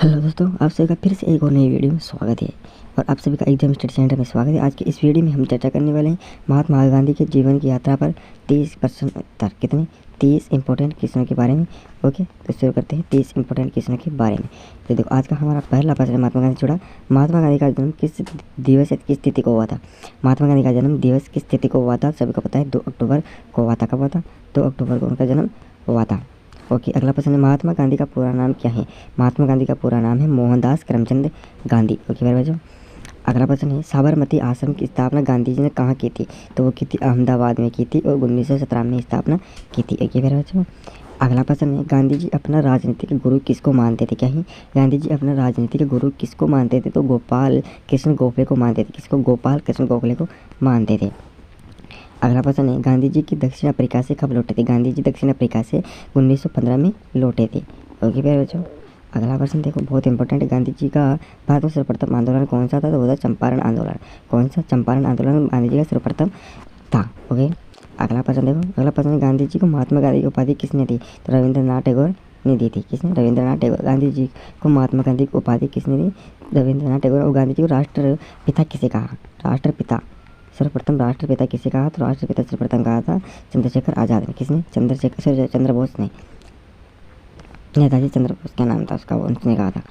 Hello दोस्तों, आप सभी का फिर से एक और नई वीडियो में स्वागत है और आप सभी का एग्जाम स्टडी सेंटर में स्वागत है। आज की इस वीडियो में हम चर्चा करने वाले हैं महात्मा गांधी के जीवन की यात्रा पर 30 प्रश्न उत्तर। कितने? 30 इंपॉर्टेंट क्वेश्चनों के बारे में। ओके, तो शुरू करते हैं 30 इंपॉर्टेंट क्वेश्चनों के बारे में। तो देखो, आज का हमारा पहला प्रश्न है महात्मा गांधी जुड़ा। महात्मा गांधी का जन्म किस दिवस या किस तिथि को हुआ था? महात्मा गांधी का जन्म दिवस किस तिथि को हुआ था? सभी को पता है, 2 अक्टूबर को हुआ था। कब हुआ था? 2 अक्टूबर को उनका जन्म हुआ था। ओके, अगला प्रश्न है महात्मा गांधी का पूरा नाम क्या है? महात्मा गांधी का पूरा नाम है मोहनदास करमचंद गांधी। ओके मेरे बच्चों, अगला प्रश्न है साबरमती आश्रम की स्थापना गांधी जी ने कहाँ की थी? तो वो की थी अहमदाबाद में की थी और 1917 में स्थापना की थी। ओके मेरे बच्चों, अगला प्रश्न है गांधी जी अपना राजनीतिक गुरु किसको मानते थे? क्या है? गांधी जी अपना राजनीतिक गुरु किसको मानते थे? तो गोपाल कृष्ण गोखले को मानते थे। किसको? गोपाल कृष्ण गोखले को मानते थे। अगला प्रश्न है गांधी जी की दक्षिण अफ्रीका से कब लौटे थे? गांधी जी दक्षिण अफ्रीका से 1915 में लौटे थे। ओके प्यारे बच्चों, अगला प्रश्न देखो, बहुत इंपॉर्टेंट है। गांधी जी का भारत में सर्वप्रथम आंदोलन कौन सा था? तो वो था चंपारण आंदोलन। कौन सा? चंपारण आंदोलन गांधी जी का सर्वप्रथम था। ओके, अगला प्रश्न देखो, अगला प्रश्न है गांधी जी को महात्मा गांधी की उपाधि किसने दी? तो रविंद्रनाथ टैगोर ने दी थी। किसने? रविंद्रनाथ टैगोर। गांधी जी को महात्मा गांधी की उपाधि किसने दी? रविंद्रनाथ टैगोर। और गांधी जी को राष्ट्रपिता किसे कहा? राष्ट्रपिता, सर्वप्रथम राष्ट्रपिता किसे कहा? तो राष्ट्रपिता सर्वप्रथम कहा था चंद्रशेखर आज़ाद ने। किसने? चंद्र बोस ने। नेताजी चंद्र बोस क्या नाम था उसका, उसने कहा था।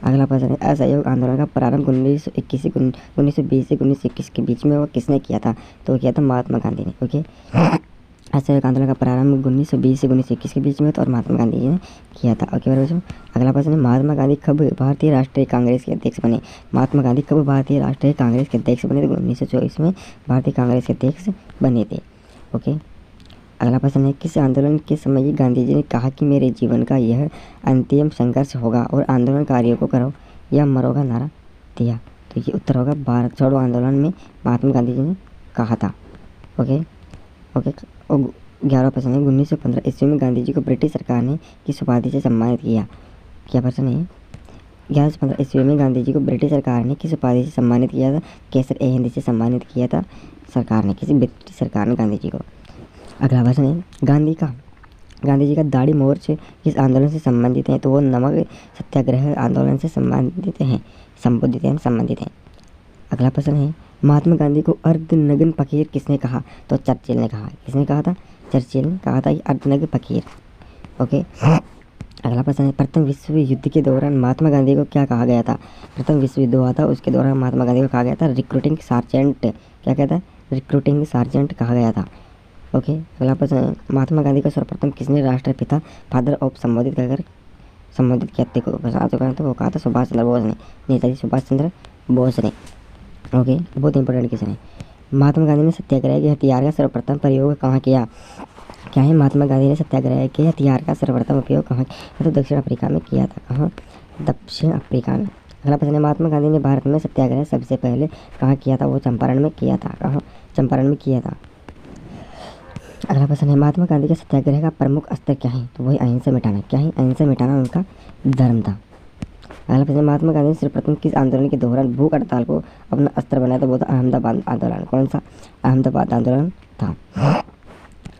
अगला प्रश्न है असहयोग आंदोलन का प्रारंभ 1920 से 1921 के बीच में वो किसने किया था? तो किया था महात्मा गांधी ने। ओके, असहयोग आंदोलन का प्रारंभ 1920 से 1921 के बीच में था और महात्मा गांधी जी ने किया था। ओके मेरे बच्चों, अगला प्रश्न है महात्मा गांधी कब भारतीय राष्ट्रीय कांग्रेस के अध्यक्ष बने? महात्मा गांधी कब भारतीय राष्ट्रीय कांग्रेस के अध्यक्ष बने? तो 1924 में भारतीय कांग्रेस के अध्यक्ष बने थे। ओके, अगला प्रश्न है किस आंदोलन के समय गांधी जी ने कहा कि मेरे जीवन का यह अंतिम संघर्ष होगा और आंदोलनकारियों को करो या मरो का नारा दिया? तो ये उत्तर होगा भारत छोड़ो आंदोलन में महात्मा गांधी जी ने कहा था। ओके ओके, और 11वां प्रश्न है 1915 ईस्वी में गांधी जी को ब्रिटिश सरकार ने किस उपाधि से सम्मानित किया? क्या प्रश्न है? 1115 ईस्वी में गांधी जी को ब्रिटिश सरकार ने किस उपाधि से सम्मानित किया था? केसर-ए-हिंद से सम्मानित किया था सरकार ने, किसी ब्रिटिश सरकार ने गांधी जी को। अगला प्रश्न है गांधी जी का दाढ़ी मोर्च किस आंदोलन से संबंधित है? तो वो नमक सत्याग्रह आंदोलन से संबंधित हैं। अगला प्रश्न है महात्मा गांधी को अर्धनग्न फकीर किसने कहा? तो चर्चिल ने कहा। किसने कहा था? चर्चिल ने कहा था अर्धनग्न फकीर। ओके, अगला प्रश्न है प्रथम विश्व युद्ध के दौरान महात्मा गांधी को क्या कहा गया था? प्रथम विश्व युद्ध हुआ था, उसके दौरान महात्मा गांधी को कहा गया था रिक्रूटिंग सार्जेंट। क्या कहता है? रिक्रूटिंग सार्जेंट कहा गया था। ओके, अगला प्रश्न है महात्मा गांधी को सर्वप्रथम किसने राष्ट्रपिता फादर ऑफ संबोधित किया? तो वो कहा था सुभाष चंद्र बोस ने, नेताजी सुभाष चंद्र बोस ने। ओके, बहुत इंपॉर्टेंट क्वेश्चन है। महात्मा गांधी ने सत्याग्रह के हथियार का सर्वप्रथम प्रयोग कहाँ किया? क्या है? महात्मा गांधी ने सत्याग्रह के हथियार का सर्वप्रथम उपयोग कहाँ किया? तो दक्षिण अफ्रीका में किया था। कहाँ? दक्षिण अफ्रीका में। अगला प्रश्न है महात्मा गांधी ने भारत में सत्याग्रह सबसे पहले कहाँ किया था? वो चंपारण में किया था। कहाँ? चंपारण में किया था। अगला प्रश्न है महात्मा गांधी के सत्याग्रह का प्रमुख अस्त्र क्या है? तो वही अहिंसा मिटाना। क्या है? अहिंसा मिटाना उनका धर्म था। अगला प्रश्न महात्मा गांधी ने सर्वप्रथम किस आंदोलन के दौरान भूख हड़ताल को अपना अस्त्र बनाया? तो वो था अहमदाबाद आंदोलन। कौन सा? अहमदाबाद आंदोलन था।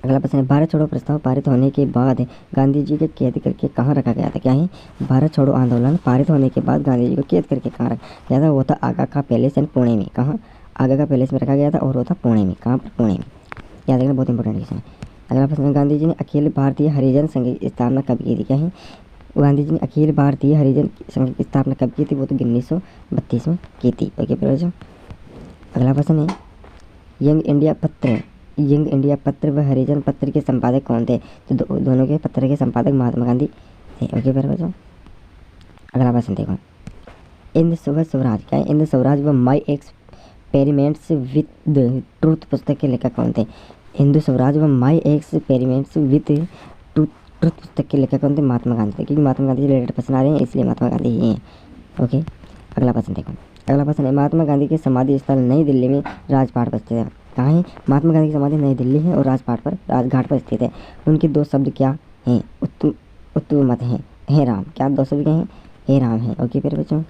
अगला प्रश्न है भारत छोड़ो प्रस्ताव पारित होने के बाद गांधी जी को कैद करके कहाँ रखा गया था? क्या है? भारत छोड़ो आंदोलन पारित होने के बाद गांधी जी को कैद करके कहाँ रखा गया था? वो था आगा का पैलेस एंड पुणे में। कहाँ? आगा का पैलेस में रखा गया था और वो था पुणे में। कहाँ पर? पुणे में। याद रखना, बहुत इंपॉर्टेंट क्वेश्चन है। अगला प्रश्न है गांधी जी ने अखिल भारतीय हरिजन संघ की स्थापना कब की थी? क्या है? गांधी जी ने अखिल भारतीय हरिजन संघ की स्थापना कब की थी? वो तो 1932 में की थी। Okay project. अगला प्रश्न है यंग इंडिया पत्र व हरिजन पत्र के संपादक कौन थे? तो दोनों के पत्र के संपादक महात्मा गांधी थे। Okay project. अगला प्रश्न देखो इंद स्वराज। क्या है? इंद स्वराज व my experiments with the truth पुस्तक के लेखक कौन थे? हिंदू स्वराज व माई एक्सपेरिमेंट्स विद ट्रुथ पुस्तक के लेखक कौन थे? महात्मा गांधी थे। क्योंकि महात्मा गांधी रिलेटेड प्रश्न आ रहे हैं इसलिए महात्मा गांधी ही हैं। ओके, अगला प्रश्न देखो, अगला प्रश्न है महात्मा गांधी के समाधि स्थल नई दिल्ली में राजपाट पर स्थित है। कहाँ है? महात्मा गांधी की समाधि नई दिल्ली है और राजघाट पर स्थित है। उनके दो शब्द क्या हैं? उत्तम मत हैं राम। क्या दो शब्द क्या हैं? हे राम है। ओके फिर बच्चों,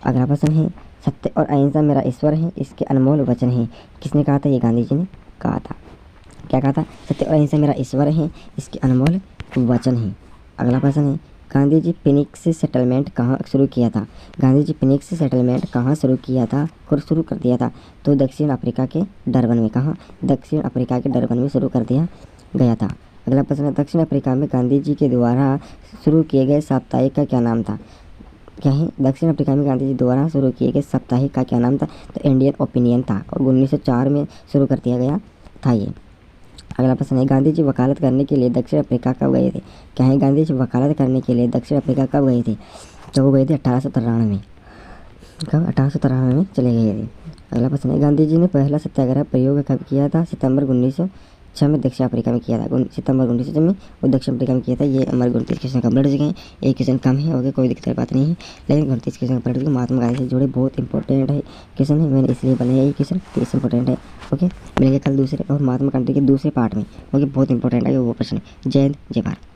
अगला प्रश्न है सत्य और अहिंसा मेरा ईश्वर है, इसके अनमोल वचन है। किसने कहा था? ये गांधी जी ने कहा था। क्या कहा था? सत्य और अहिंसा मेरा ईश्वर है, इसके अनमोल वचन है। अगला प्रश्न है गांधी जी फिनिक्स सेटलमेंट कहाँ शुरू किया था? गांधी जी फिनिक्स सेटलमेंट कहाँ शुरू किया था और शुरू कर दिया था? तो दक्षिण अफ्रीका के डरबन में। कहाँ? दक्षिण अफ्रीका के डरबन में शुरू कर दिया गया था। अगला प्रश्न है, दक्षिण अफ्रीका में गांधी जी के द्वारा शुरू किए गए साप्ताहिक का क्या नाम था? क्या है? दक्षिण अफ्रीका में गांधी जी द्वारा शुरू किए गए साप्ताहिक का क्या नाम था? तो इंडियन ओपिनियन था और 1904 में शुरू कर दिया गया था ये। अगला प्रश्न है, गांधी जी वकालत करने के लिए दक्षिण अफ्रीका कब गए थे? क्या है? गांधी जी वकालत करने के लिए दक्षिण अफ्रीका कब गए थे? तो वो गए थे 1893 में। कब? 1893 में चले गए थे। अगला प्रश्न है, गांधी जी ने पहला सत्याग्रह प्रयोग कब किया था? सितंबर 1906 में दक्षिण अफ्रीका में किया था। सितंबर 1906 में वो दक्षिण अफ्रीका में किया था। ये हमारे 29 क्वेश्चन कंप्लीट हो चुके हैं। एक क्वेश्चन कम है, ओके, कोई दिक्कत की बात नहीं है, लेकिन 29 क्वेश्चन कंप्लीट हो चुके हैं। महात्मा गांधी से जुड़े बहुत इंपॉर्टेंट है क्वेश्चन है, मैंने इसलिए बनाया ये क्वेश्चन, 30 इंपॉर्टेंट है। ओके, मिलेंगे कल दूसरे और महात्मा गांधी के दूसरे पार्ट में। ओके, बहुत इंपॉर्टेंट है वो प्रश्न। जय हिंद, जय भारत।